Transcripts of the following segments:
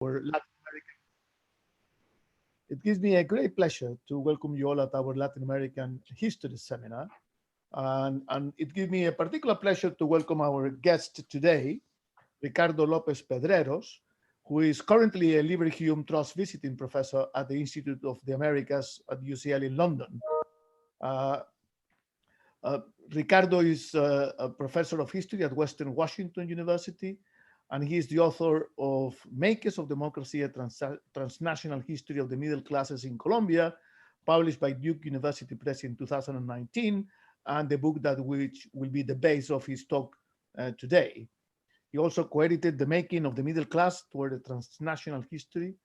our Latin American. It gives me a great pleasure to welcome you all at our Latin American History Seminar. And it gives me a particular pleasure to welcome our guest today, Ricardo López-Pedreros, who is currently a Liberty Trust visiting professor at the Institute of the Americas at UCL in London. Uh, uh, Ricardo is a professor of history at Western Washington University, and he is the author of Makers of Democracy, a Transnational History of the Middle Classes in Colombia, published by Duke University Press in 2019, and the book that which will be the base of his talk today. He also co-edited The Making of the Middle Class Toward a Transnational History,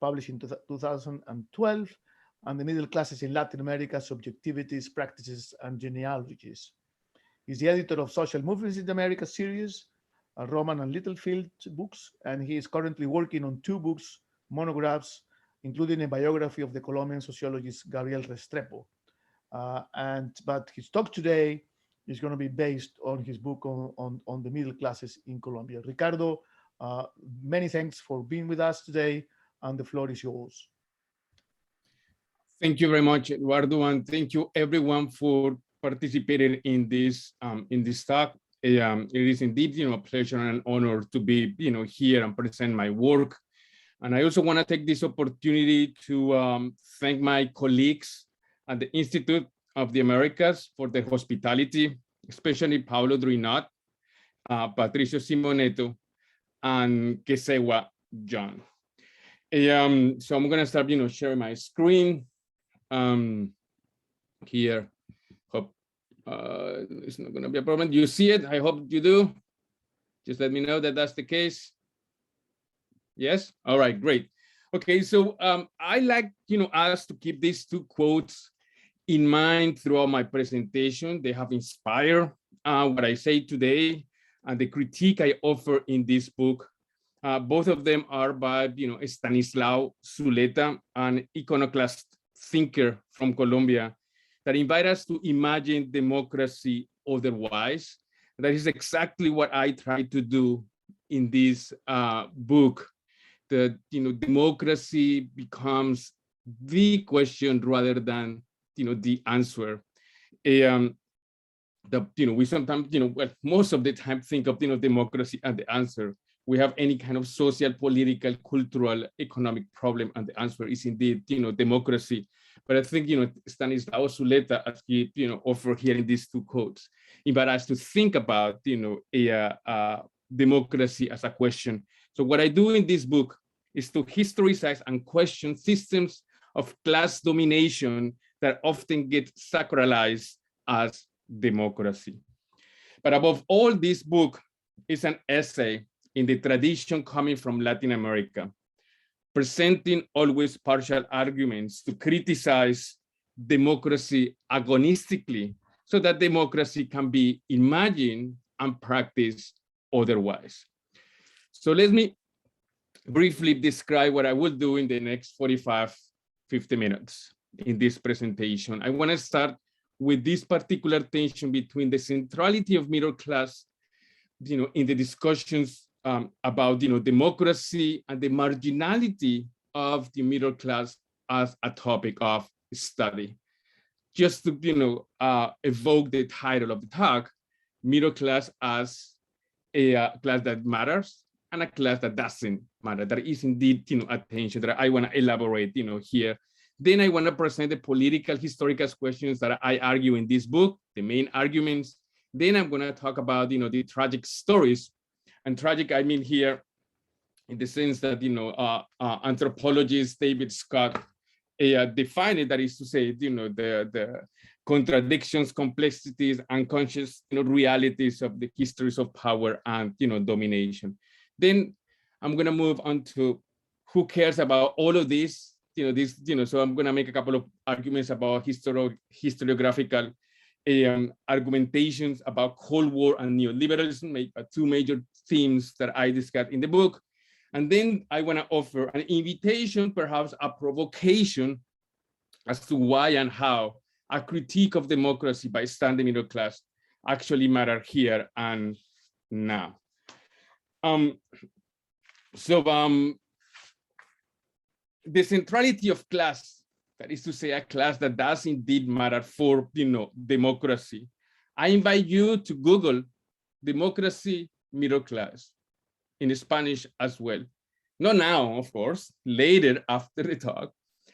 published in 2012, and The Middle Classes in Latin America, Subjectivities, Practices, and Genealogies. He's the editor of Social Movements in the Americas series, Roman and Littlefield books, and he is currently working on 2 books, monographs, including a biography of the Colombian sociologist Gabriel Restrepo. But his talk today is going to be based on his book on the middle classes in Colombia. Ricardo, many thanks for being with us today, and the floor is yours. Thank you very much, Eduardo, and thank you everyone for participating in this talk. It is indeed, a pleasure and an honor to be, here and present my work. And I also want to take this opportunity to thank my colleagues at the Institute of the Americas for their hospitality, especially Paulo Druinot, Patricio Simoneto, and Kesewa John. So I'm going to start, sharing my screen here. Hope it's not going to be a problem. Do you see it? I hope you do. Just let me know that that's the case. Yes? All right, great. Okay, so I like, us to keep these 2 quotes in mind throughout my presentation. They have inspired what I say today and the critique I offer in this book. Both of them are by, Stanislao Zuleta, an iconoclast thinker from Colombia, that invite us to imagine democracy otherwise. That is exactly what I try to do in this book. That democracy becomes the question rather than the answer. We sometimes well, most of the time think of democracy and the answer. We have any kind of social, political, cultural, economic problem, and the answer is indeed democracy. But I think Stanislao Zuleta, as he offered here in these 2 quotes, invite us to think about democracy as a question. So what I do in this book is to historicize and question systems of class domination that often get sacralized as democracy. But above all, this book is an essay in the tradition coming from Latin America, presenting always partial arguments to criticize democracy agonistically so that democracy can be imagined and practiced otherwise. So let me briefly describe what I will do in the next 50 minutes in this presentation. I want to start with this particular tension between the centrality of middle class, in the discussions about democracy and the marginality of the middle class as a topic of study. Just to evoke the title of the talk, middle class as a class that matters and a class that doesn't matter. There is indeed a tension that I want to elaborate here. Then I want to present the political historical questions that I argue in this book, the main arguments. Then I'm going to talk about the tragic stories. And tragic, I mean here in the sense that anthropologist David Scott defined it, that is to say, the contradictions, complexities, unconscious realities of the histories of power and domination. Then I'm going to move on to who cares about all of this. So I'm going to make a couple of arguments about historiographical argumentations about Cold War and neoliberalism, 2 major themes that I discuss in the book. And then I want to offer an invitation, perhaps a provocation, as to why and how a critique of democracy by standing middle class actually matter here and now. the centrality of class, that is to say, a class that does indeed matter for, democracy. I invite you to Google democracy middle class in Spanish as well. Not now, of course, later after the talk.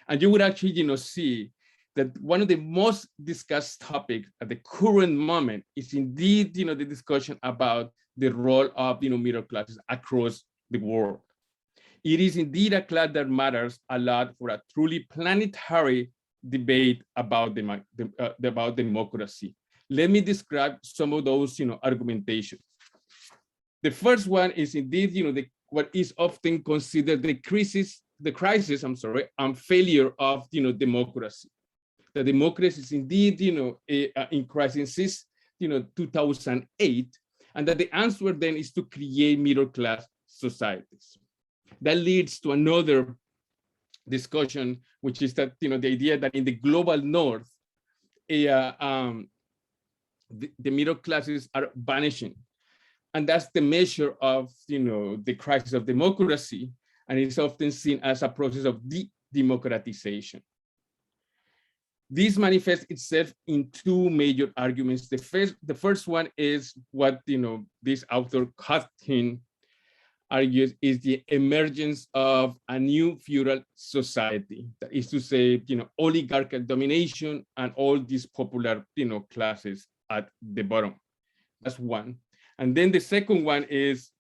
And you would actually, see that one of the most discussed topics at the current moment is indeed, the discussion about the role of, middle classes across the world. It is indeed a class that matters a lot for a truly planetary debate about about democracy. Let me describe some of those, argumentations. The first one is indeed, what is often considered the crisis, and failure of, democracy. The democracy is indeed, in crisis since, 2008, and that the answer then is to create middle-class societies. That leads to another discussion, which is that, the idea that in the global north, the middle classes are vanishing. And that's the measure of, the crisis of democracy. And it's often seen as a process of de-democratization. This manifests itself in two major arguments. The first one is what, this author Cutting argues is the emergence of a new feudal society. That is to say, oligarchical domination and all these popular, classes at the bottom. That's one. And then the second one is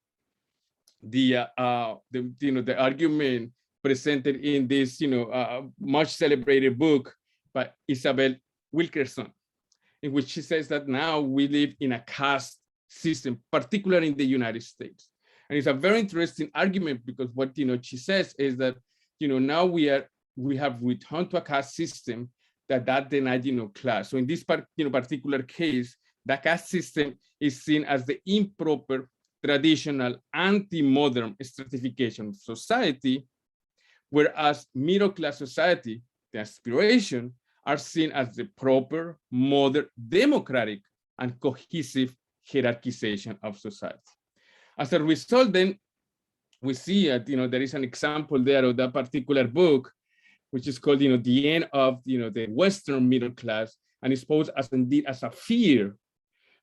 the argument presented in this, much celebrated book by Isabel Wilkerson, in which she says that now we live in a caste system, particularly in the United States. And it's a very interesting argument because what, she says is that, now we have returned to a caste system that denied, class. So in this particular case, the caste system is seen as the improper, traditional, anti-modern stratification of society, whereas middle-class society, the aspiration, are seen as the proper, modern, democratic, and cohesive hierarchization of society. As a result, then, we see that, there is an example there of that particular book, which is called, the end of, the Western middle class, and it's posed as indeed as a fear,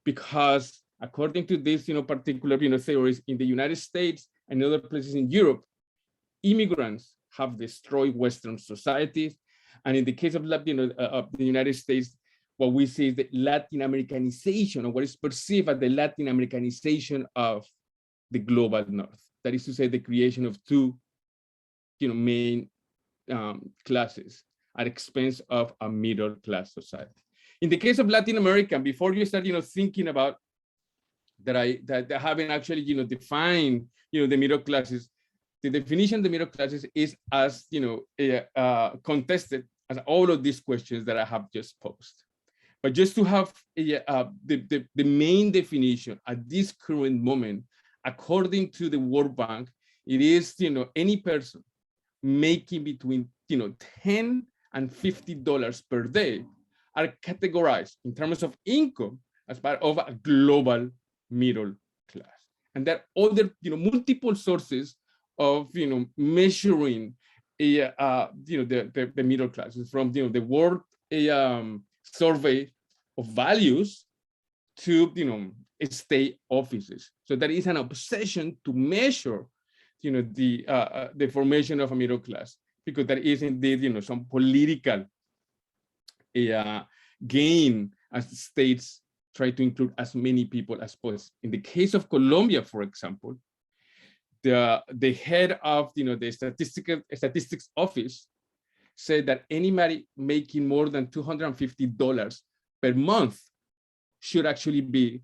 because according to this, particular, theories in the United States and other places in Europe, immigrants have destroyed Western societies. And in the case of, of the United States, what we see is the Latin Americanization, or what is perceived as the Latin Americanization of the global North. That is to say, the creation of two, main classes at expense of a middle class society. In the case of Latin America, before you start, thinking about that I haven't actually, defined, the middle classes, the definition of the middle classes is as, contested as all of these questions that I have just posed. But just to have the main definition at this current moment, according to the World Bank, it is, any person making between, $10 and $50 per day are categorized in terms of income as part of a global middle class. And there are other, multiple sources of, measuring the middle classes, from, the World Survey of Values to, state offices. So there is an obsession to measure, the formation of a middle class, because there is indeed, some political gain as states try to include as many people as possible. In the case of Colombia, for example, the head of, the statistics office said that anybody making more than $250 per month should actually be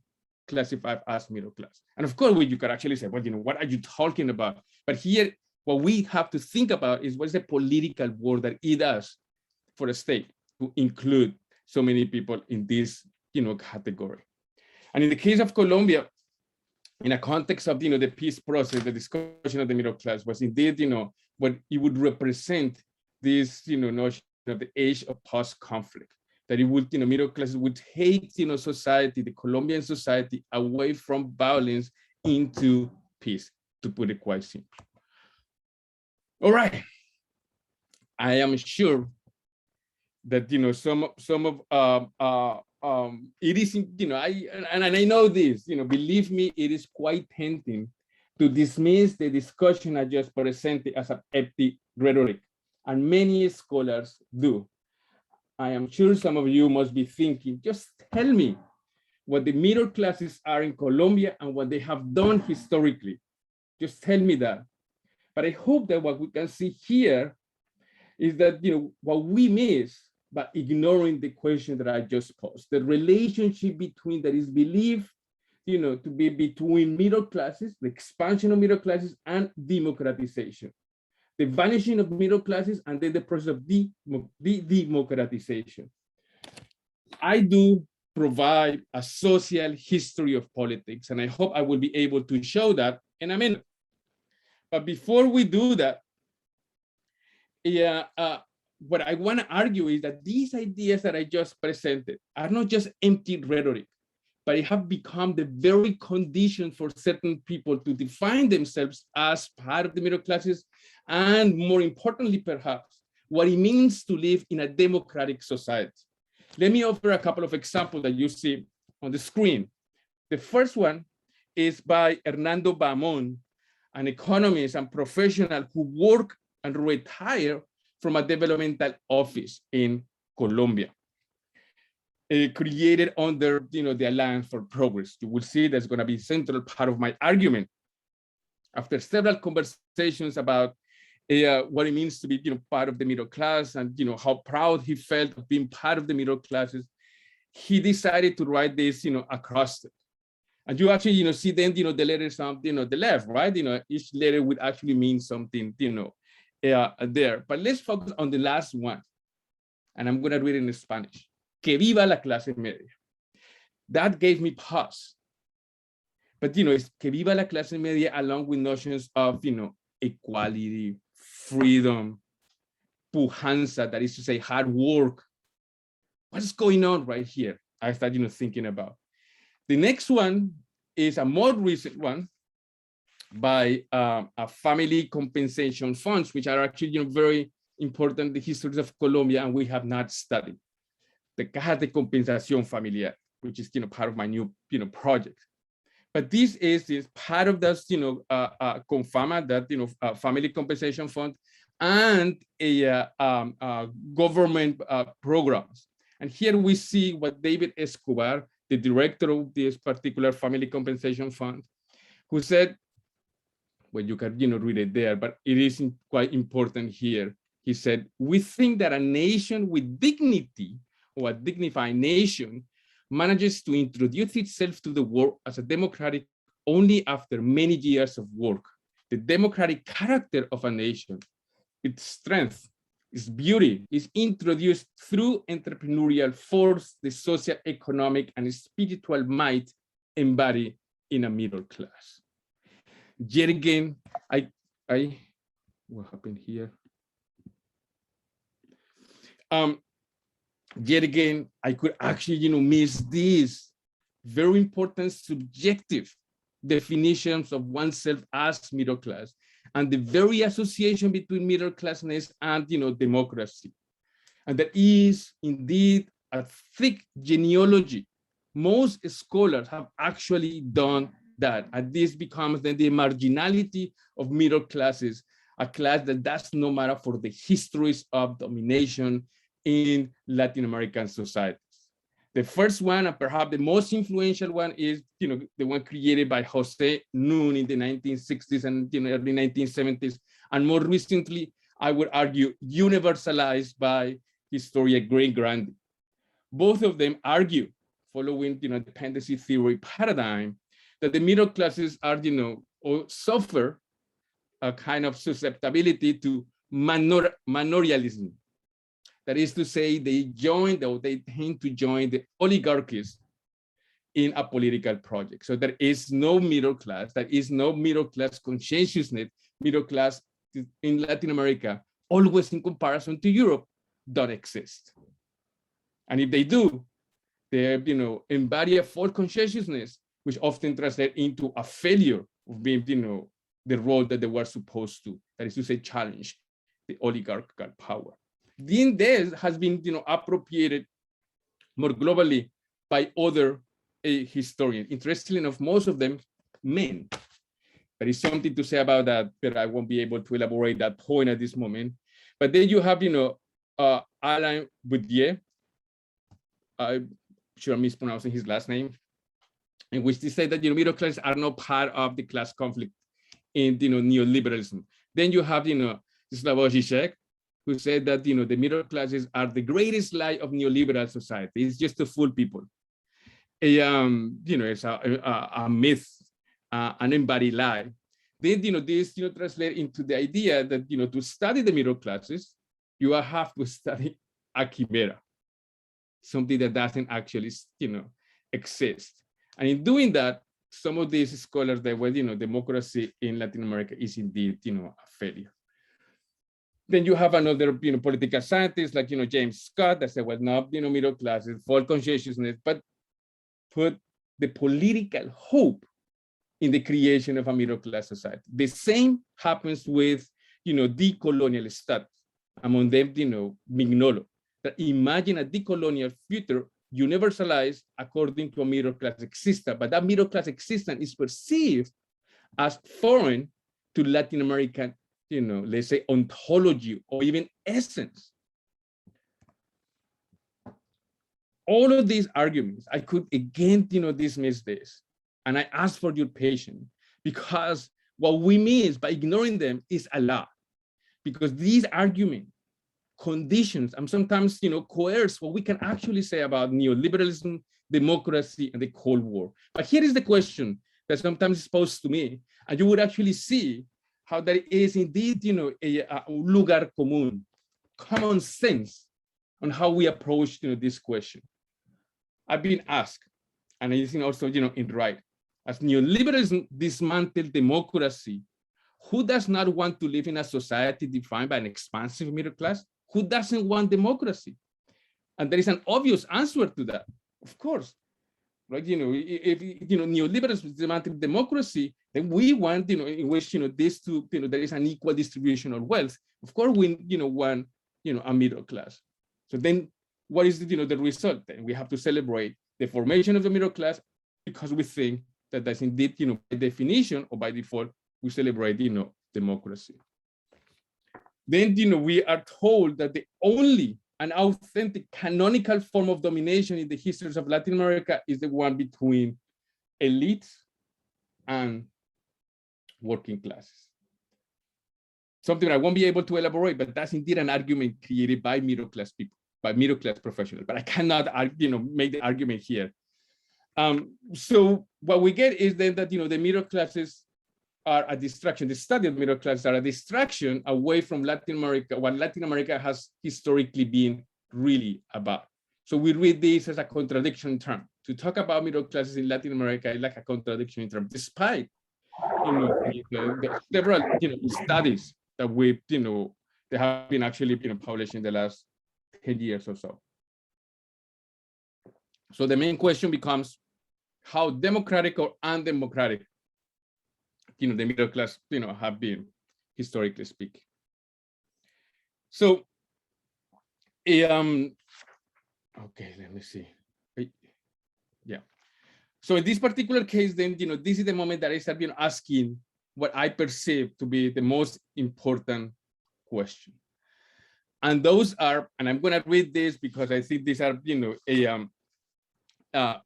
classified as middle class. And of course, you could actually say, well, what are you talking about? But here, what we have to think about is what is the political work that it does for a state to include so many people in this, category. And in the case of Colombia, in a context of, the peace process, the discussion of the middle class was indeed, what it would represent this, notion of the age of post-conflict, that it would, middle classes would take, society, the Colombian society, away from violence into peace, to put it quite simply. All right. I am sure that, you know, some of it is, you know, I know this, you know, believe me, it is quite tempting to dismiss the discussion I just presented as an empty rhetoric, and many scholars do. I am sure some of you must be thinking, just tell me what the middle classes are in Colombia and what they have done historically. Just tell me that. But I hope that what we can see here is that, you know, what we miss by ignoring the question that I just posed, the relationship between that is believed, you know, to be between middle classes, the expansion of middle classes, and democratization, the vanishing of middle classes, and then the process of democratization. I do provide a social history of politics, and I hope I will be able to show that in a minute. But before we do that, what I want to argue is that these ideas that I just presented are not just empty rhetoric, but it have become the very condition for certain people to define themselves as part of the middle classes, and more importantly, perhaps, what it means to live in a democratic society. Let me offer a couple of examples that you see on the screen. The first one is by Hernando Bamón, an economist and professional who worked and retired from a developmental office in Colombia, created under, you know, the Alliance for Progress. You will see that's going to be a central part of my argument. After several conversations about what it means to be, you know, part of the middle class, and, you know, how proud he felt of being part of the middle classes, he decided to write this, you know, acrostic. And you actually, you know, see then, you know, the letters on, you know, the left, right? You know, each letter would actually mean something, you know, there. But let's focus on the last one. And I'm going to read it in Spanish. Que viva la clase media. That gave me pause. But, you know, it's que viva la clase media along with notions of, you know, equality, freedom, pujanza, that is to say, hard work. What's going on right here? I started, you know, thinking about. The next one is a more recent one by a family compensation funds, which are actually, you know, very important in the histories of Colombia, and we have not studied. The Cajas de Compensación Familiar, which is, you know, part of my new, you know, project. But this is part of this, you know, CONFAMA, that, you know, family compensation fund, and a government programs. And here we see what David Escobar, the director of this particular family compensation fund, who said, well, you can, you know, read it there, but it is quite important here. He said, we think that a nation with dignity, or a dignified nation, manages to introduce itself to the world as a democratic only after many years of work. The democratic character of a nation, its strength, its beauty, is introduced through entrepreneurial force, the social, economic, and spiritual might embodied in a middle class. Yet again, what happened here? Yet again, I could actually, you know, miss these very important subjective definitions of oneself as middle class, and the very association between middle classness and, you know, democracy. And that is indeed a thick genealogy. Most scholars have actually done that, and this becomes then the marginality of middle classes, a class that does not matter for the histories of domination in Latin American societies. The first one, and perhaps the most influential one, is, you know, the one created by Jose Nun in the 1960s and, you know, early 1970s, and more recently, I would argue, universalized by historian Greg Grandi. Both of them argue, following, you know, dependency theory paradigm, that the middle classes are, you know, or suffer a kind of susceptibility to manorialism. That is to say, they join, or they tend to join the oligarchies in a political project. So there is no middle class, there is no middle class conscientiousness. Middle class in Latin America, always in comparison to Europe, don't exist. And if they do, they, you know, embody a false conscientiousness, which often translates into a failure of being, you know, the role that they were supposed to, that is to say, challenge the oligarchical power. Then this has been appropriated more globally by other historians. Interestingly enough, most of them men. There is something to say about that, but I won't be able to elaborate that point at this moment. But then you have, Alain Bourdieu, I'm sure I'm mispronouncing his last name, in which they say that middle classes are not part of the class conflict in neoliberalism. Then you have Slavoj Žižek, who said that the middle classes are the greatest lie of neoliberal society. It's just to fool people. It's a myth, an embodied lie. Then this translate into the idea that to study the middle classes, you have to study a chimera, something that doesn't actually exist. And in doing that, some of these scholars that were democracy in Latin America is indeed a failure. Then you have another political scientist like James Scott that said, well, not middle classes, full conscientiousness, but put the political hope in the creation of a middle class society. The same happens with decolonial studies. Among them, Mignolo, that imagine a decolonial future universalized according to a middle class existence, but that middle class existence is perceived as foreign to Latin American, let's say, ontology or even essence. All of these arguments, I could again, dismiss this, and I ask for your patience, because what we miss by ignoring them is a lot, because these arguments conditions and sometimes coerce what we can actually say about neoliberalism, democracy, and the Cold War. But here is the question that sometimes is posed to me, and you would actually see how there is indeed a lugar común, common sense on how we approach this question. I've been asked, and I think also in right, as neoliberalism dismantled democracy, who does not want to live in a society defined by an expansive middle class? Who doesn't want democracy? And there is an obvious answer to that, of course. Right? If neoliberalism dismantles democracy, then we want, in which this to there is an equal distribution of wealth. Of course, we want a middle class. So then, what is the result? Then we have to celebrate the formation of the middle class, because we think that that's indeed by definition or by default we celebrate democracy. Then we are told that the only an authentic canonical form of domination in the histories of Latin America is the one between elites and working classes. Something I won't be able to elaborate, but that's indeed an argument created by middle class people, by middle class professionals. But I cannot, make the argument here. So what we get is then that the middle classes are a distraction. The study of middle classes are a distraction away from Latin America, what Latin America has historically been really about. So we read this as a contradiction term. To talk about middle classes in Latin America is like a contradiction in term, despite the several studies that we they have been actually published in the last 10 years or so. So the main question becomes how democratic or undemocratic the middle class have been, historically speaking. So okay, let me see. Yeah. So in this particular case, then this is the moment that I start asking what I perceive to be the most important question. And those are, and I'm going to read this because I think these are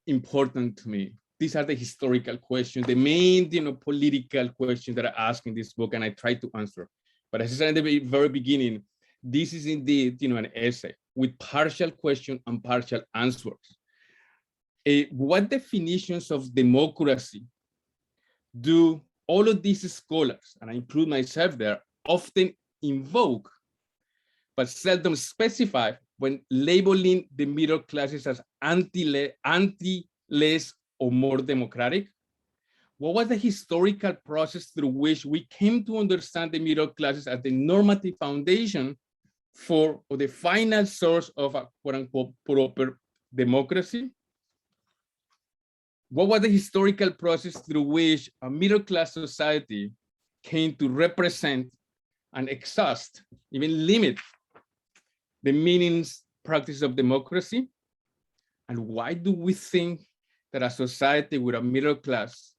important to me. These are the historical questions, the main political questions that I ask in this book, and I try to answer. But as I said at the very beginning, this is indeed an essay with partial questions and partial answers. What definitions of democracy do all of these scholars, and I include myself there, often invoke, but seldom specify when labeling the middle classes as anti-less or more democratic? What was the historical process through which we came to understand the middle classes as the normative foundation for, or the final source of a quote-unquote proper democracy? What was the historical process through which a middle class society came to represent and exhaust, even limit the meanings, practice of democracy? And why do we think that a society with a middle class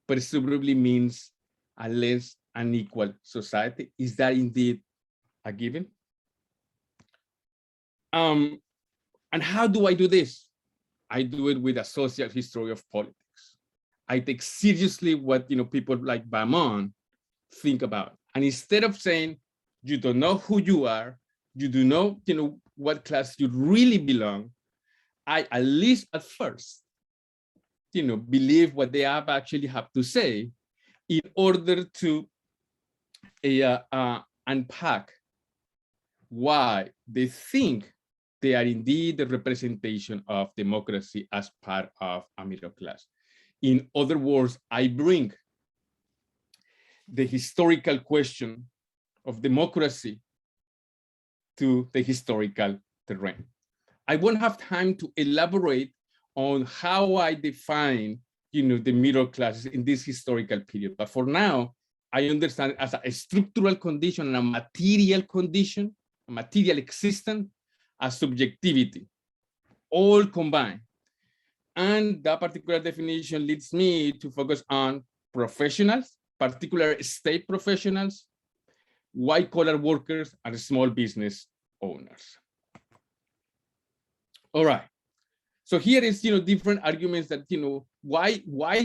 presumably means a less unequal society? Is that indeed a given? And how do I do this? I do it with a social history of politics. I take seriously what people like Bamon think about. And instead of saying, you don't know who you are, you do know, what class you really belong, I, at least at first, believe what they actually have to say in order to unpack why they think they are indeed the representation of democracy as part of a middle class. In other words, I bring the historical question of democracy to the historical terrain. I won't have time to elaborate on how I define, the middle classes in this historical period. But for now, I understand it as a structural condition and a material condition, a material existence, a subjectivity, all combined. And that particular definition leads me to focus on professionals, particular state professionals, white-collar workers, and small business owners. All right. So here is, different arguments that, why,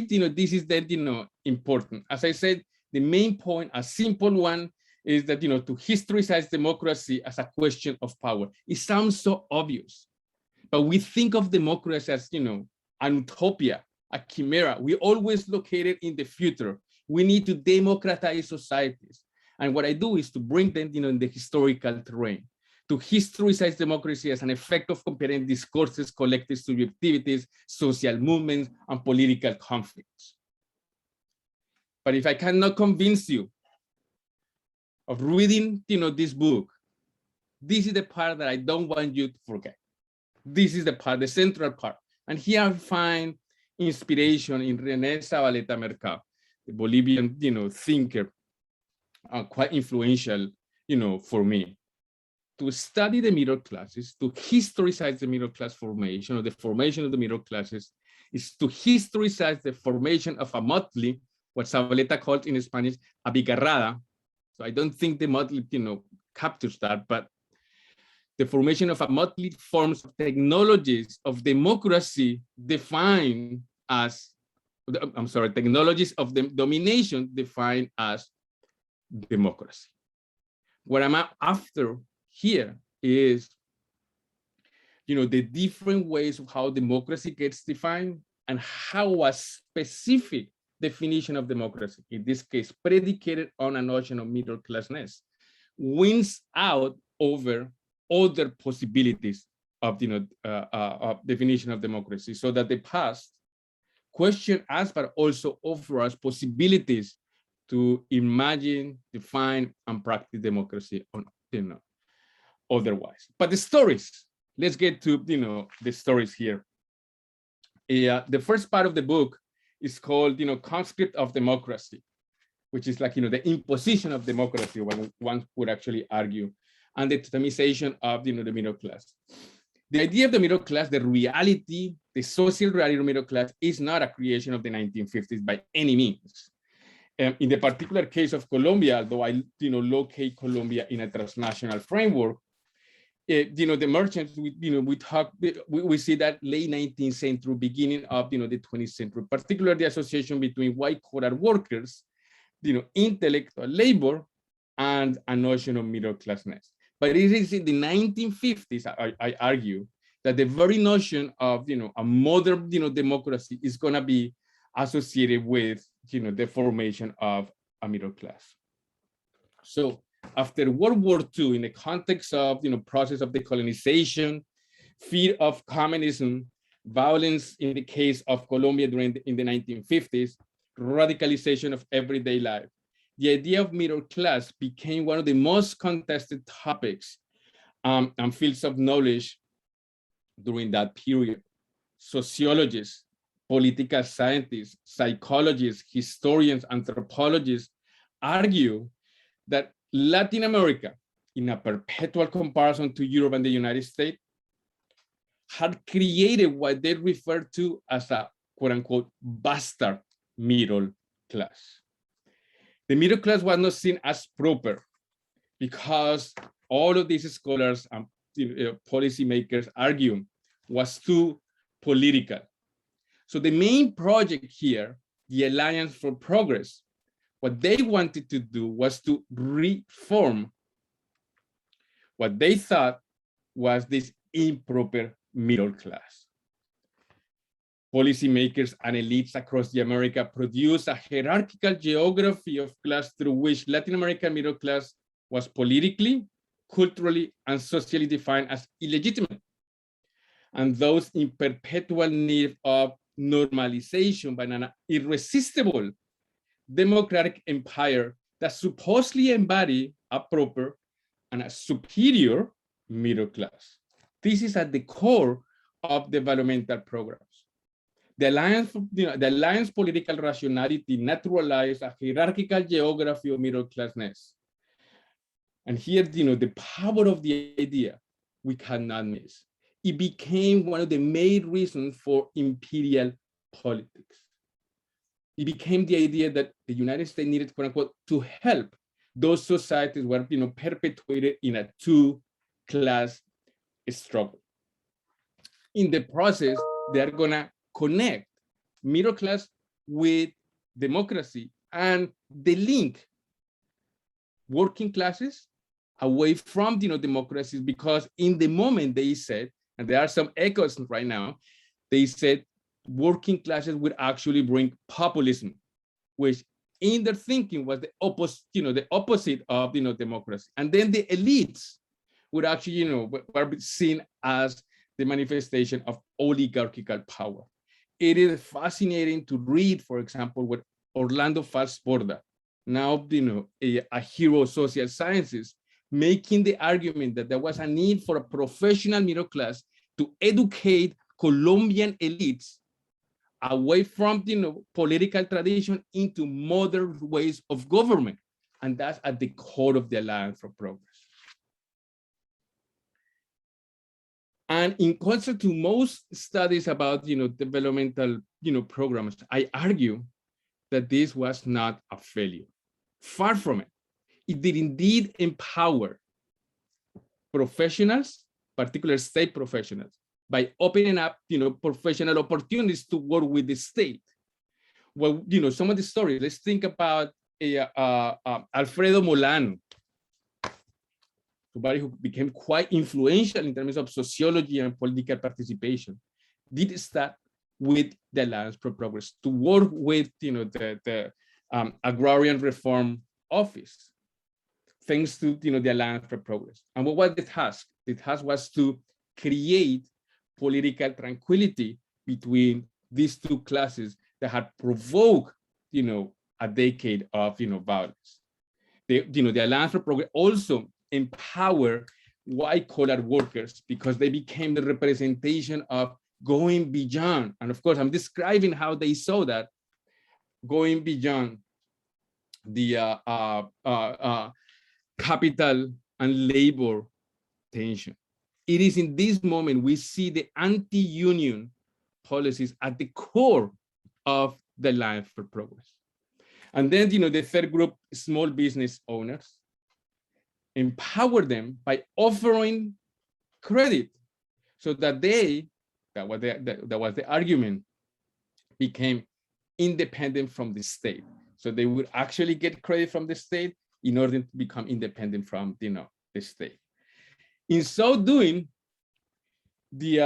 this is then, important. As I said, the main point, a simple one, is that, to historicize democracy as a question of power. It sounds so obvious, but we think of democracy as, an utopia, a chimera. We always located in the future. We need to democratize societies. And what I do is to bring them, in the historical terrain, to historicize democracy as an effect of comparing discourses, collective subjectivities, social movements, and political conflicts. But if I cannot convince you of reading, this book, this is the part that I don't want you to forget. This is the part, the central part. And here I find inspiration in René Zabaleta Mercado, the Bolivian, thinker, quite influential, for me. To study the middle classes, to historicize the middle class formation, or the formation of the middle classes, is to historicize the formation of a motley, what Zabaleta called in Spanish, a bigarrada. So I don't think the motley, captures that, but the formation of a motley forms of technologies of democracy defined as, technologies of the domination defined as democracy. What I'm after here is, the different ways of how democracy gets defined and how a specific definition of democracy, in this case, predicated on a notion of middle classness, wins out over other possibilities of, of definition of democracy, so that the past question us, but also offer us possibilities to imagine, define, and practice democracy on, otherwise. But the stories, let's get to, the stories here. The first part of the book is called, Conscript of Democracy, which is like, the imposition of democracy, what one would actually argue, and the totemization of, the middle class. The idea of the middle class, the reality, the social reality of the middle class, is not a creation of the 1950s by any means. In the particular case of Colombia, although I, locate Colombia in a transnational framework, the merchants, we see that late 19th century, beginning of, the 20th century, particularly the association between white-collar workers, intellectual labor, and a notion of middle classness. But it is in the 1950s, I argue, that the very notion of, a modern, democracy is going to be associated with, the formation of a middle class. So after World War II, in the context of, process of decolonization, fear of communism, violence in the case of Colombia in the 1950s, radicalization of everyday life, the idea of middle class became one of the most contested topics and fields of knowledge during that period. Sociologists, political scientists, psychologists, historians, anthropologists argue that Latin America, in a perpetual comparison to Europe and the United States, had created what they refer to as a quote unquote bastard middle class. The middle class was not seen as proper because all of these scholars and policymakers argue was too political. So the main project here, the Alliance for Progress, what they wanted to do was to reform what they thought was this improper middle class. Policymakers and elites across the America produced a hierarchical geography of class through which Latin American middle class was politically, culturally, and socially defined as illegitimate, and those in perpetual need of normalization by an irresistible democratic empire that supposedly embodied a proper and a superior middle class. This is at the core of developmental programs. The Alliance political rationality naturalized a hierarchical geography of middle classness. And here, the power of the idea we cannot miss. It became one of the main reasons for imperial politics. It became the idea that the United States needed, quote unquote, to help those societies were, perpetuated in a two-class struggle. In the process, they're gonna connect middle class with democracy and the link working classes away from democracies, because in the moment they said, and there are some echoes right now, they said working classes would actually bring populism, which in their thinking was the opposite of democracy. And then the elites would actually were seen as the manifestation of oligarchical power. It is fascinating to read, for example, what Orlando Falsporda, now a hero of social sciences, making the argument that there was a need for a professional middle class to educate Colombian elites away from political tradition into modern ways of government. And that's at the core of the Alliance for Progress. And in contrast to most studies about developmental programs, I argue that this was not a failure. Far from it. It did indeed empower professionals, particularly state professionals, by opening up professional opportunities to work with the state. Well, some of the stories, let's think about Alfredo Molano, somebody who became quite influential in terms of sociology and political participation, did start with the Alliance for Progress to work with the Agrarian Reform Office, thanks to the Alliance for Progress. And what was the task? The task was to create political tranquility between these two classes that had provoked a decade of violence. The Alliance for Progress also empower white-collar workers because they became the representation of going beyond. And of course, I'm describing how they saw that, going beyond the capital and labor tension. It is in this moment we see the anti-union policies at the core of the Alliance for Progress. And then, the third group, small business owners, empower them by offering credit so that that was the argument, became independent from the state. So they would actually get credit from the state in order to become independent from the state. In so doing, the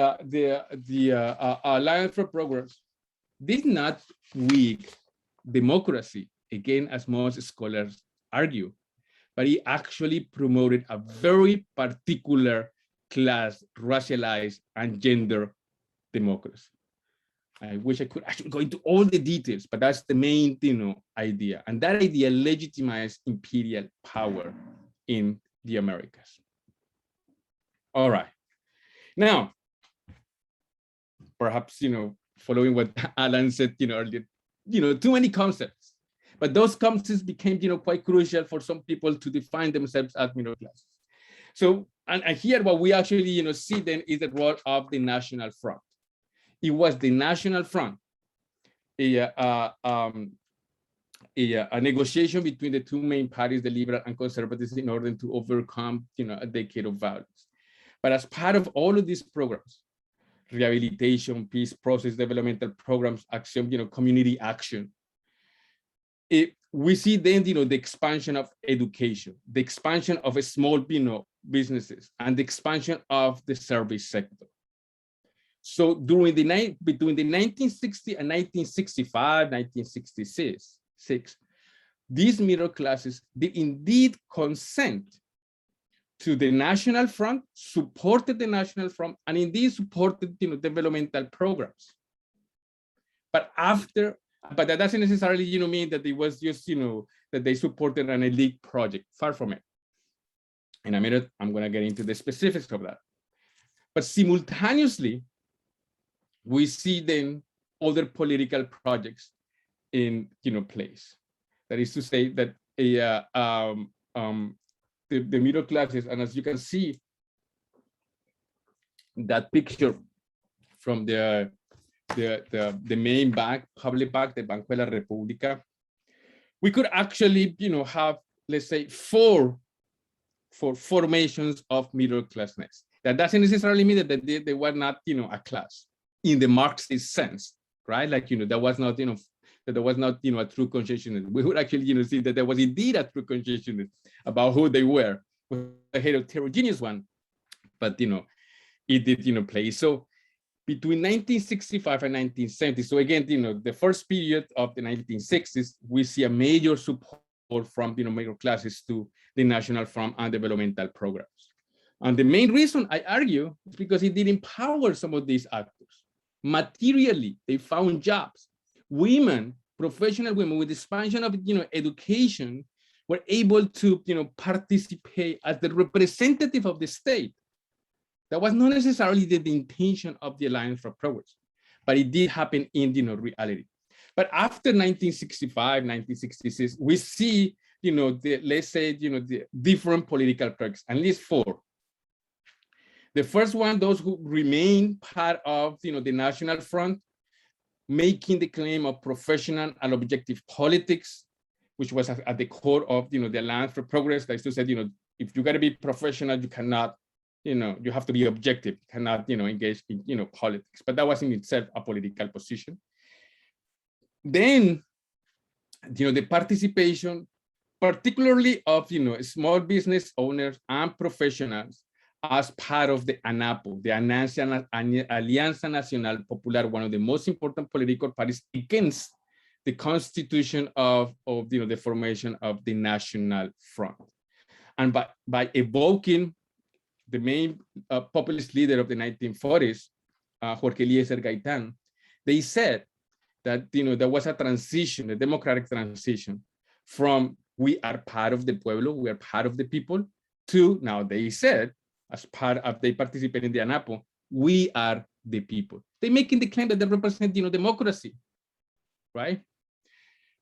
Alliance for Progress did not weaken democracy, again, as most scholars argue, but it actually promoted a very particular class, racialized, and gender democracy. I wish I could actually go into all the details, but that's the main idea. And that idea legitimized imperial power in the Americas. All right. Now, perhaps, following what Alan said earlier, too many concepts. But those concepts became, quite crucial for some people to define themselves as middle classes. So, and here what we actually, see then is the role of the National Front. It was the National Front, a negotiation between the two main parties, the liberal and conservatives, in order to overcome, a decade of violence. But as part of all of these programs, rehabilitation, peace process, developmental programs, action, community action, we see then, the expansion of education, the expansion of small, businesses, and the expansion of the service sector. So between the 1960 and 1965, 1966, these middle classes did indeed consent to the National Front, supported the National Front, and indeed supported, developmental programs. But that doesn't necessarily, mean that it was just, that they supported an elite project. Far from it. In a minute, I'm going to get into the specifics of that. But simultaneously, we see then other political projects in, place. That is to say that the middle classes, and as you can see, that picture from the main bank, public bank, the Banco de la República, we could actually, have, let's say, four formations of middle classness. That doesn't necessarily mean that they were not, a class in the Marxist sense, right? Like, there was not, that there was not, a true consciousness. We would actually, see that there was indeed a true consciousness about who they were, a heterogeneous one, but, it did, play. So between 1965 and 1970, so again, the first period of the 1960s, we see a major support from, middle classes to the National Front and developmental programs. And the main reason, I argue, is because it did empower some of these actors. Materially, they found jobs. Women, professional women, with the expansion of, education, were able to, participate as the representative of the state. That was not necessarily the intention of the Alliance for Progress, but it did happen in, reality. But after 1965, 1966, we see, let's say, the different political projects, at least four. The first one, those who remain part of, the National Front, making the claim of professional and objective politics, which was at the core of, the Alliance for Progress. That is to say, if you got to be professional, you cannot, you have to be objective, you cannot, engage in, politics. But that was in itself a political position. Then, the participation, particularly of, small business owners and professionals as part of the ANAPO, the Alianza Nacional Popular, one of the most important political parties against the constitution of the formation of the National Front. And by evoking the main populist leader of the 1940s, Jorge Eliezer Gaitán, they said that there was a transition, a democratic transition from we are part of the pueblo, we are part of the people, to now they said, as part of they participate in the ANAPO, we are the people. They're making the claim that they represent democracy, right?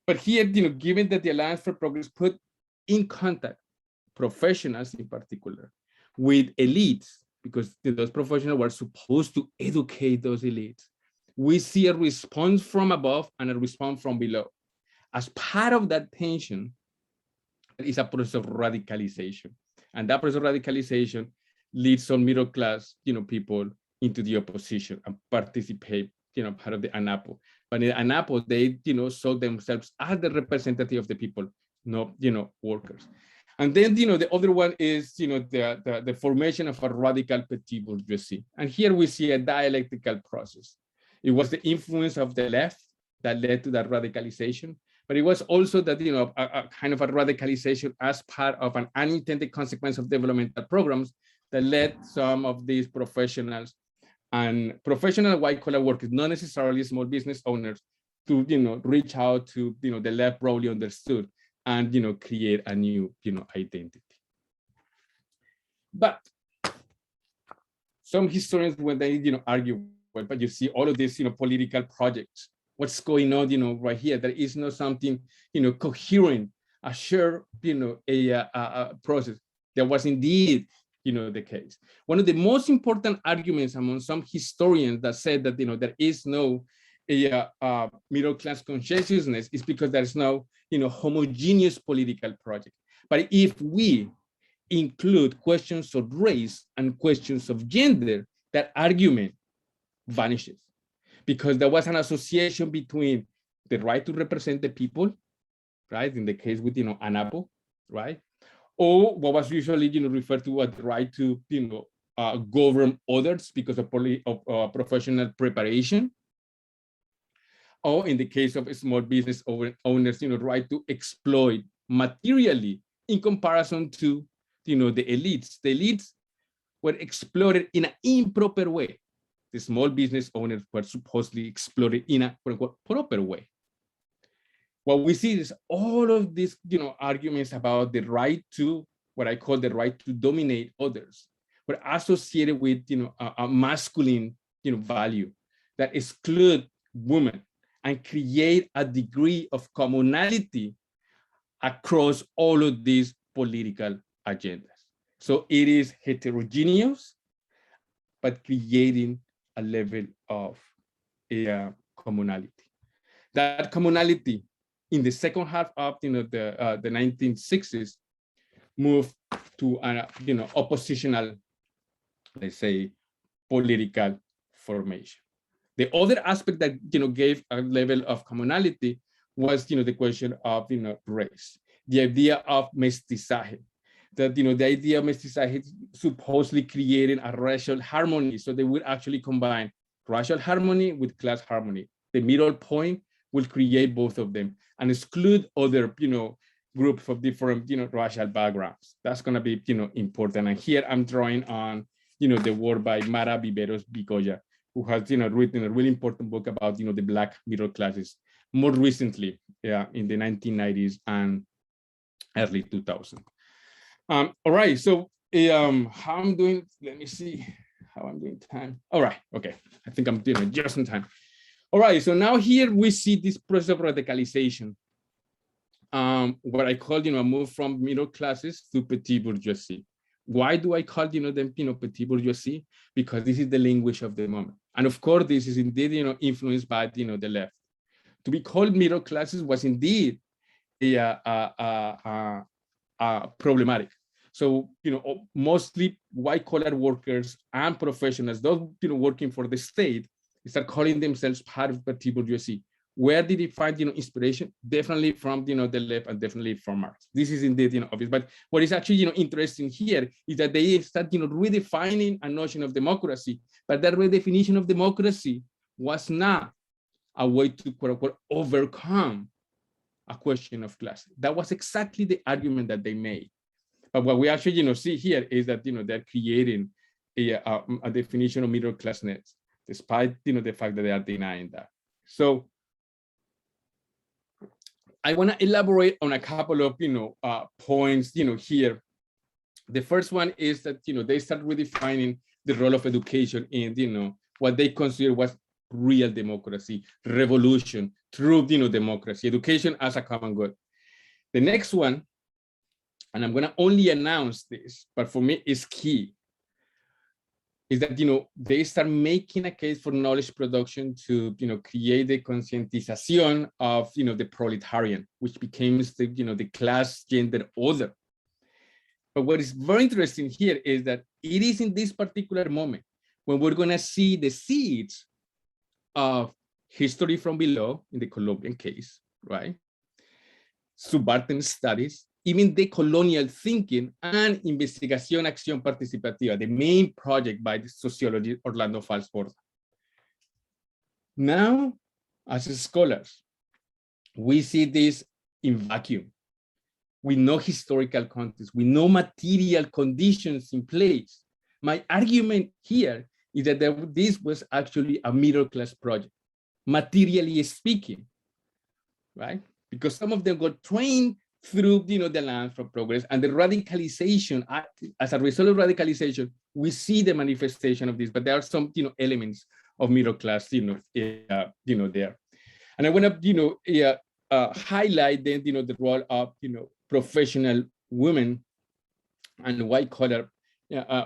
But here, given that the Alliance for Progress put in contact professionals in particular with elites, because those professionals were supposed to educate those elites, we see a response from above and a response from below. As part of that tension is a process of radicalization. And that process of radicalization leads some middle class, people into the opposition and participate, part of the ANAPO. But in the ANAPO, they, saw themselves as the representative of the people, not, workers. And then, the other one is, the formation of a radical petit bourgeoisie. And here we see a dialectical process. It was the influence of the left that led to that radicalization, but it was also that, a kind of a radicalization as part of an unintended consequence of developmental programs that led some of these professionals and professional white-collar workers, not necessarily small business owners, to reach out to the left broadly understood and create a new identity. But some historians, when they argue, well, but you see all of these political projects what's going on, right here. There is not something, coherent, a shared, a process. That was indeed, the case. One of the most important arguments among some historians that said that, there is no middle class consciousness is because there's no, homogeneous political project. But if we include questions of race and questions of gender, that argument vanishes, because there was an association between the right to represent the people, right? In the case with, ANAPO, right? Or what was usually, referred to as the right to, govern others because of professional preparation. Or in the case of small business owners, right to exploit materially in comparison to, the elites. The elites were exploited in an improper way. The small business owners were supposedly exploited in a proper way. What we see is all of these, arguments about the right to, what I call the right to dominate others, were associated with, a masculine, value that exclude women and create a degree of commonality across all of these political agendas. So it is heterogeneous, but creating a level of commonality. That commonality in the second half of the 1960s moved to an oppositional, let's say, political formation. The other aspect that gave a level of commonality was the question of race, the idea of mestizaje. That the idea of mestizaje supposedly creating a racial harmony, so they would actually combine racial harmony with class harmony. The middle point will create both of them and exclude other groups of different racial backgrounds. That's going to be important. And here I'm drawing on the work by Mara Viveros Bicoya, who has written a really important book about the Black middle classes more recently, in the 1990s and early 2000s. All right, so how I'm doing, let me see how I'm doing time. All right, okay, I think I'm doing it just in time. All right, so now here we see this process of radicalization, what I call a move from middle classes to petit bourgeoisie. Why do I call them petit bourgeoisie? Because this is the language of the moment, and of course this is indeed influenced by the left. To be called middle classes was indeed problematic. So mostly white collar workers and professionals, those working for the state, start calling themselves part of petit bourgeoisie. Where did he find inspiration? Definitely from the left and definitely from Marx. This is indeed obvious. But what is actually interesting here is that they start redefining a notion of democracy. But that redefinition of democracy was not a way to quote unquote overcome a question of class. That was exactly the argument that they made. But what we actually see here is that they're creating a definition of middle classness, despite the fact that they are denying that. So I want to elaborate on a couple of points here. The first one is that they start redefining the role of education in what they consider was real democracy, revolution, true democracy, education as a common good. The next one, and I'm going to only announce this, but for me it's key, is that they start making a case for knowledge production to create the conscientization of the proletarian, which becomes the class gender order. But what is very interesting here is that it is in this particular moment when we're going to see the seeds of history from below, in the Colombian case, right? Subaltern studies, even the colonial thinking, and Investigación Acción Participativa, the main project by the sociologist Orlando Falls-Borda. Now, as scholars, we see this in vacuum. We know historical context, we know material conditions in place. My argument here is that this was actually a middle class project, materially speaking, right? Because some of them got trained through the land for progress, and the radicalization, as a result of radicalization, we see the manifestation of this, but there are some elements of middle class there. And I want to, highlight then, the role of, professional women and white-collar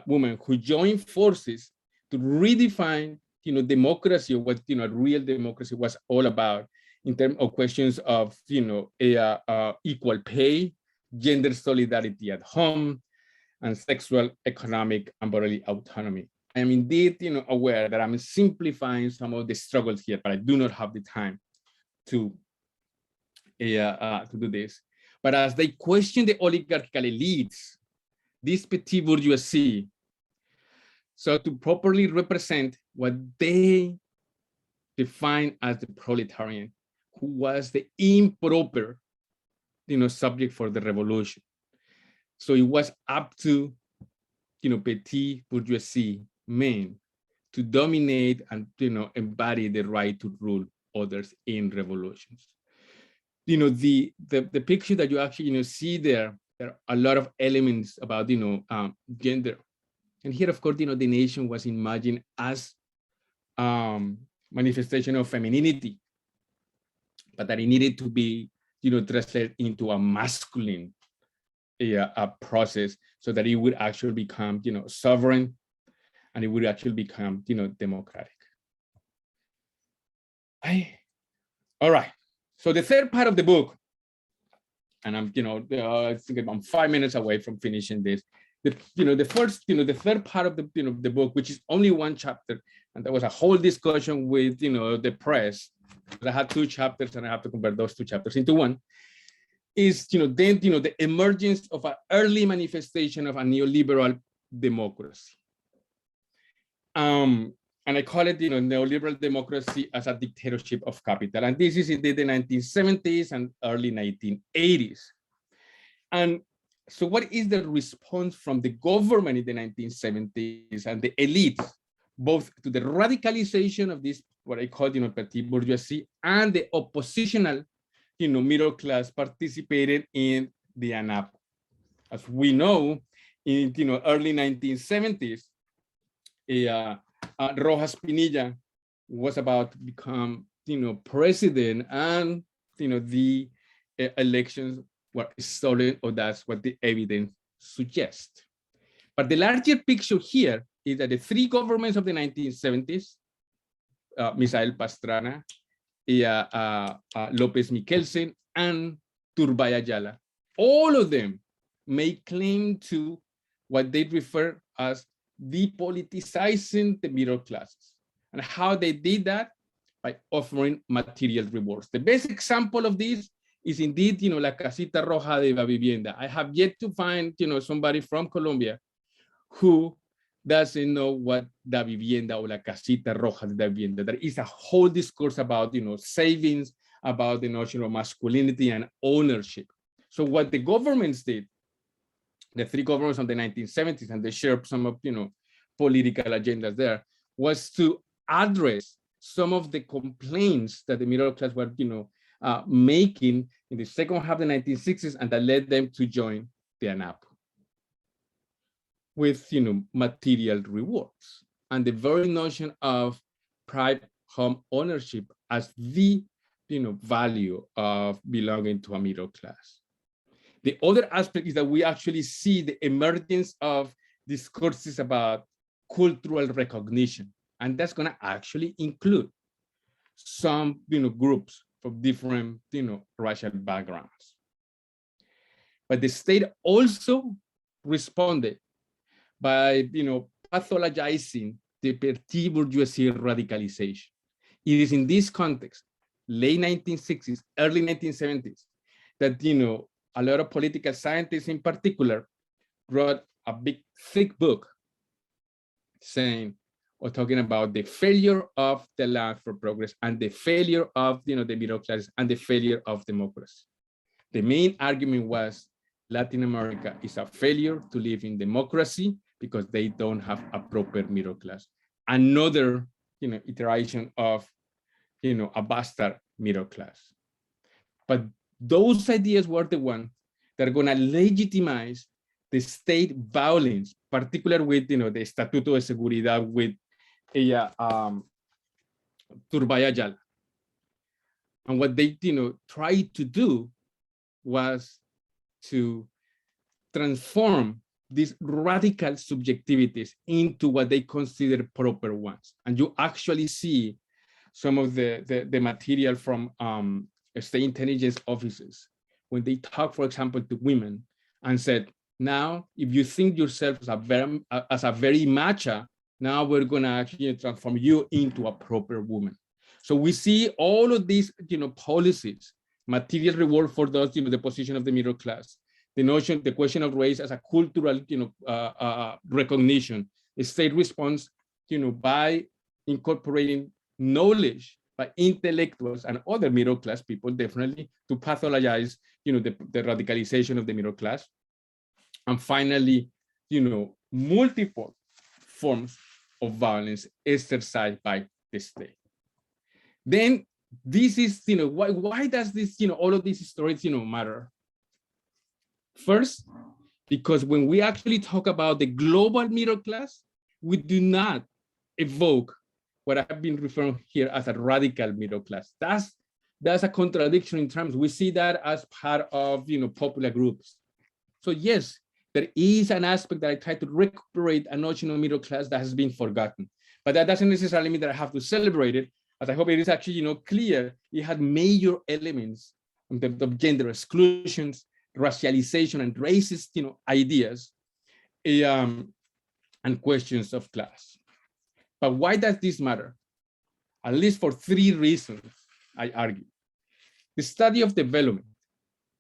women who joined forces to redefine, democracy, or what, real democracy was all about in terms of questions of, equal pay, gender solidarity at home, and sexual, economic, and bodily autonomy. I am indeed, aware that I'm simplifying some of the struggles here, but I do not have the time to do this. But as they question the oligarchical elites, this petit bourgeoisie, so to properly represent what they define as the proletarian, who was the improper, subject for the revolution. So it was up to, petit bourgeoisie men to dominate and, embody the right to rule others in revolutions. The picture that you actually, see there are a lot of elements about, gender. And here, of course, the nation was imagined as manifestation of femininity, but that it needed to be, translated into a masculine a process so that it would actually become, sovereign, and it would actually become, democratic. All right. So the third part of the book, and I'm, I think I'm 5 minutes away from finishing this. The third part of the book, which is only one chapter, and there was a whole discussion with, the press. I had 2 chapters, and I have to convert those 2 chapters into one. Is, then, the emergence of an early manifestation of a neoliberal democracy. And I call it, neoliberal democracy as a dictatorship of capital. And this is indeed the 1970s and early 1980s. And so what is the response from the government in the 1970s and the elites, both to the radicalization of this, what I call, petit bourgeoisie, and the oppositional, middle class participated in the ANAP? As we know, in, early 1970s, Rojas Pinilla was about to become, president, and, the elections were stolen, or that's what the evidence suggests. But the larger picture here is that the 3 governments of the 1970s, Misael Pastrana, López Mikkelsen, and Turbay Ayala, all of them may claim to what they refer as depoliticizing the middle classes. And how they did that? By offering material rewards. The best example of this is indeed, La Casita Roja de la Vivienda. I have yet to find, somebody from Colombia who doesn't know what La Vivienda or La Casita Roja de la Vivienda. There is a whole discourse about, savings, about the notion of masculinity and ownership. So what the governments did, the 3 governments of the 1970s, and they shared some of, political agendas there, was to address some of the complaints that the middle class were, making in the second half of the 1960s, and that led them to join the ANAP with, material rewards, and the very notion of private home ownership as the, value of belonging to a middle class. The other aspect is that we actually see the emergence of discourses about cultural recognition, and that's going to actually include some, groups from different, racial backgrounds. But the state also responded by, pathologizing the petit bourgeoisie radicalization. It is in this context, late 1960s, early 1970s, that, a lot of political scientists in particular wrote a big, thick book saying, or talking about the failure of the Land for Progress, and the failure of, the middle class, and the failure of democracy. The main argument was Latin America is a failure to live in democracy because they don't have a proper middle class. Another, iteration of, a bastard middle class. But those ideas were the ones that are going to legitimize the state violence, particularly with, the Estatuto de Seguridad with Turbay Ayala. And what they, tried to do was to transform these radical subjectivities into what they consider proper ones. And you actually see some of the material from state intelligence offices when they talk, for example, to women and said, now, if you think yourself as a very macho, now we're gonna actually transform you into a proper woman. So we see all of these, policies, material reward for those, the position of the middle class, the question of race as a cultural, recognition, a state response, by incorporating knowledge by intellectuals and other middle class people, definitely, to pathologize, the radicalization of the middle class. And finally, multiple forms of violence exercised by the state. Then this is, why does this, all of these stories, matter? First, because when we actually talk about the global middle class, we do not evoke what I've been referring here as a radical middle class. That's a contradiction in terms. We see that as part of, popular groups. So yes, there is an aspect that I try to recuperate a notion of middle class that has been forgotten. But that doesn't necessarily mean that I have to celebrate it, as I hope it is actually, clear. It had major elements of gender exclusions, racialization, and racist, ideas, and questions of class. But why does this matter? At least for three reasons, I argue. The study of development,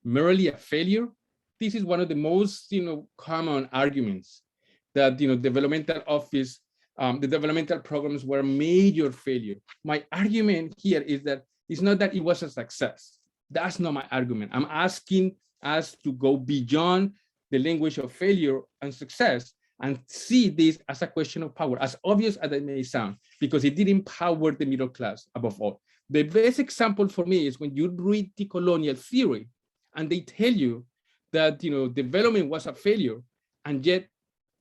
merely a failure. This is one of the most, common arguments that, developmental office, the developmental programs were a major failure. My argument here is that it's not that it was a success. That's not my argument. I'm asking us to go beyond the language of failure and success and see this as a question of power, as obvious as it may sound, because it did empower the middle class above all. The best example for me is when you read the colonial theory and they tell you that, development was a failure, and yet,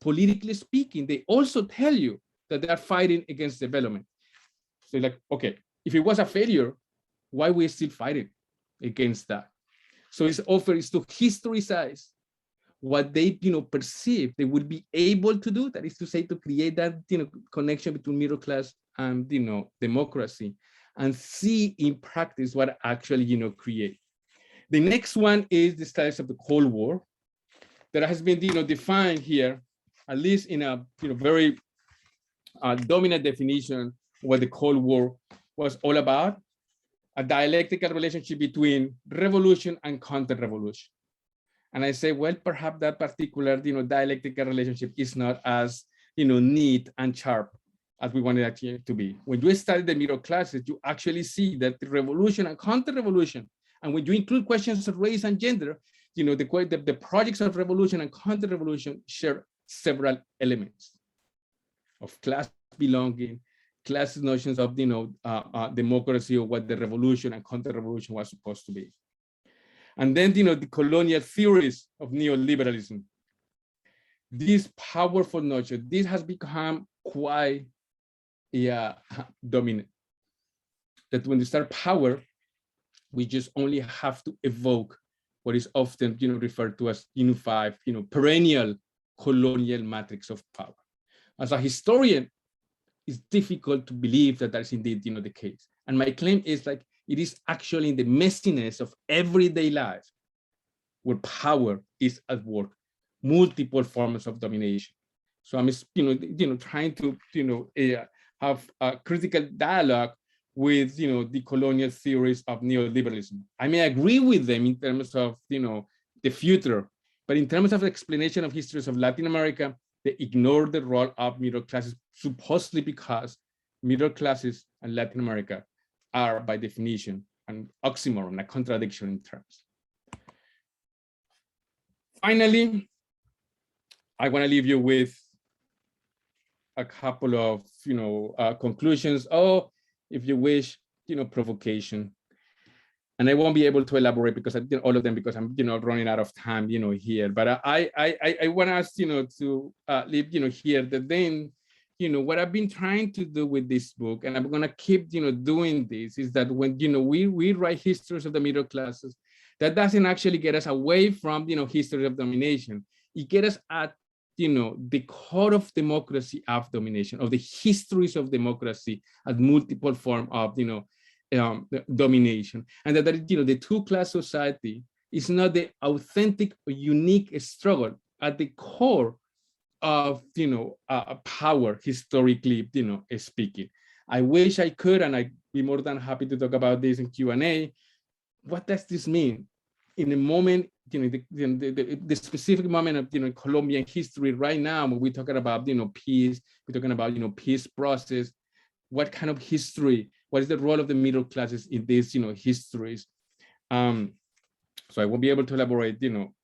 politically speaking, they also tell you that they are fighting against development. So like, okay, if it was a failure, why are we still fighting against that? So it's offered is to historicize what they, perceive they would be able to do. That is to say, to create that, connection between middle class and, democracy, and see in practice what actually, create. The next one is the status of the Cold War that has been, defined here, at least in a, very dominant definition, what the Cold War was all about: a dialectical relationship between revolution and counter-revolution. And I say, well, perhaps that particular, dialectical relationship is not as, neat and sharp as we want it actually to be. When you study the middle classes, you actually see that the revolution and counter-revolution, and when you include questions of race and gender, the projects of revolution and counter-revolution share several elements of class belonging, class notions of, democracy, or what the revolution and counter-revolution was supposed to be. And then, the colonial theories of neoliberalism. This powerful notion, this has become quite dominant. That when they start power, we just only have to evoke what is often, referred to as unified, perennial colonial matrix of power. As a historian, it's difficult to believe that that's indeed, the case. And my claim is like, it is actually in the messiness of everyday life where power is at work, multiple forms of domination. So I'm, trying to, have a critical dialogue with, the colonial theories of neoliberalism. I may agree with them in terms of, the future, but in terms of the explanation of histories of Latin America, they ignore the role of middle classes, supposedly because middle classes and Latin America are by definition an oxymoron, a contradiction in terms. Finally, I want to leave you with a couple of, conclusions. Oh, if you wish, provocation. And I won't be able to elaborate because I did all of them because I'm, running out of time, here. But I want us, to leave, here that then, what I've been trying to do with this book, and I'm gonna keep, doing this, is that when, we write histories of the middle classes, that doesn't actually get us away from, history of domination. It gets us at, the core of democracy of domination, of the histories of democracy as multiple form of, domination. And that, the two-class society is not the authentic or unique struggle at the core of power, historically speaking. I wish I could, and I'd be more than happy to talk about this in Q&A. What does this mean in a moment, the specific moment of Colombian history right now, when we're talking about peace, we're talking about peace process, what kind of history, what is the role of the middle classes in these histories? So I won't be able to elaborate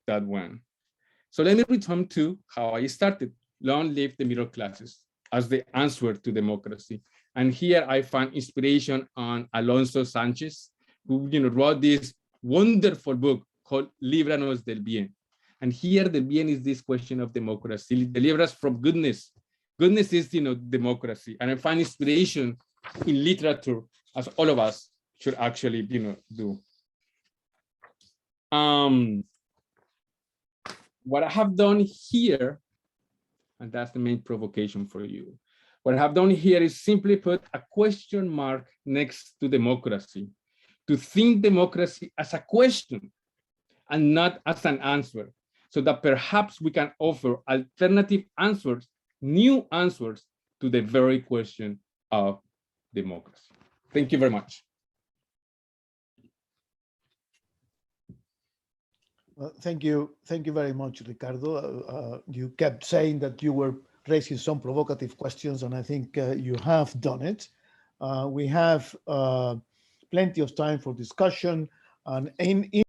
that one. So let me return to how I started. Long live the middle classes as the answer to democracy. And here I find inspiration on Alonso Sanchez, who wrote this wonderful book called Líbranos del Bien. And here the bien is this question of democracy. Deliver us from goodness. Goodness is democracy. And I find inspiration in literature, as all of us should actually do. What I have done here, and that's the main provocation for you. What I have done here is simply put a question mark next to democracy, to think democracy as a question and not as an answer, so that perhaps we can offer alternative answers, new answers to the very question of democracy. Thank you very much. Thank you very much, Ricardo. You kept saying that you were raising some provocative questions, and I think you have done it. We have plenty of time for discussion, and in